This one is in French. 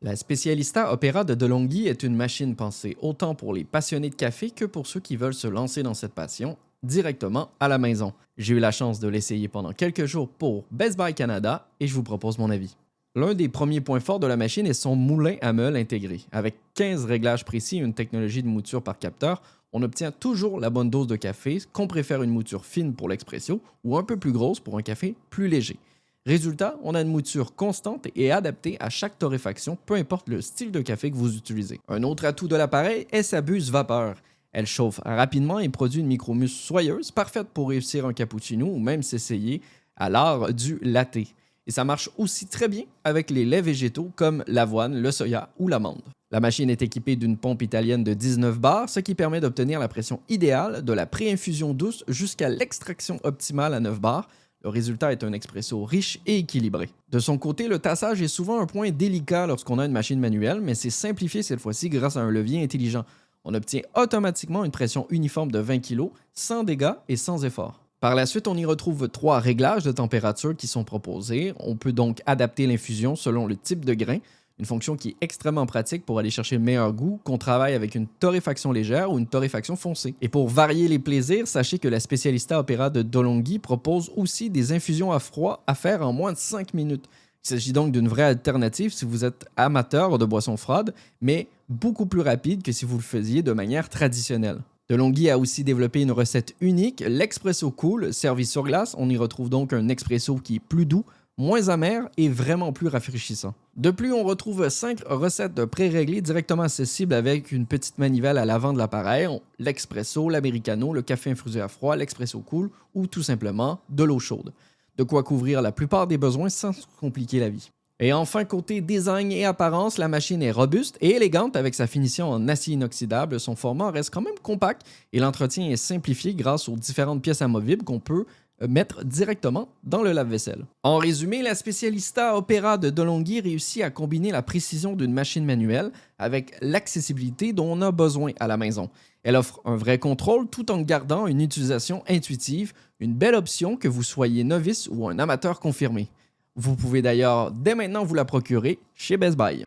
La Specialista Opera de DeLonghi est une machine pensée autant pour les passionnés de café que pour ceux qui veulent se lancer dans cette passion directement à la maison. J'ai eu la chance de l'essayer pendant quelques jours pour Best Buy Canada et je vous propose mon avis. L'un des premiers points forts de la machine est son moulin à meule intégré. Avec 15 réglages précis et une technologie de mouture par capteur, on obtient toujours la bonne dose de café, qu'on préfère une mouture fine pour l'expresso ou un peu plus grosse pour un café plus léger. Résultat, on a une mouture constante et adaptée à chaque torréfaction, peu importe le style de café que vous utilisez. Un autre atout de l'appareil est sa buse vapeur. Elle chauffe rapidement et produit une micromousse soyeuse, parfaite pour réussir un cappuccino ou même s'essayer à l'art du latte. Et ça marche aussi très bien avec les laits végétaux comme l'avoine, le soya ou l'amande. La machine est équipée d'une pompe italienne de 19 bars, ce qui permet d'obtenir la pression idéale de la pré-infusion douce jusqu'à l'extraction optimale à 9 bars. Le résultat est un expresso riche et équilibré. De son côté, le tassage est souvent un point délicat lorsqu'on a une machine manuelle, mais c'est simplifié cette fois-ci grâce à un levier intelligent. On obtient automatiquement une pression uniforme de 20 kg, sans dégâts et sans effort. Par la suite, on y retrouve 3 réglages de température qui sont proposés. On peut donc adapter l'infusion selon le type de grain, une fonction qui est extrêmement pratique pour aller chercher le meilleur goût, qu'on travaille avec une torréfaction légère ou une torréfaction foncée. Et pour varier les plaisirs, sachez que la Specialista Opera de DeLonghi propose aussi des infusions à froid à faire en moins de 5 minutes. Il s'agit donc d'une vraie alternative si vous êtes amateur de boissons froides, mais beaucoup plus rapide que si vous le faisiez de manière traditionnelle. DeLonghi a aussi développé une recette unique, l'expresso cool, servi sur glace. On y retrouve donc un expresso qui est plus doux, moins amer et vraiment plus rafraîchissant. De plus, on retrouve 5 recettes pré-réglées directement accessibles avec une petite manivelle à l'avant de l'appareil, l'expresso, l'americano, le café infusé à froid, l'expresso cool ou tout simplement de l'eau chaude. De quoi couvrir la plupart des besoins sans se compliquer la vie. Et enfin, côté design et apparence, la machine est robuste et élégante avec sa finition en acier inoxydable. Son format reste quand même compact et l'entretien est simplifié grâce aux différentes pièces amovibles qu'on peut mettre directement dans le lave-vaisselle. En résumé, la Specialista Opera de DeLonghi réussit à combiner la précision d'une machine manuelle avec l'accessibilité dont on a besoin à la maison. Elle offre un vrai contrôle tout en gardant une utilisation intuitive, une belle option que vous soyez novice ou un amateur confirmé. Vous pouvez d'ailleurs dès maintenant vous la procurer chez Best Buy.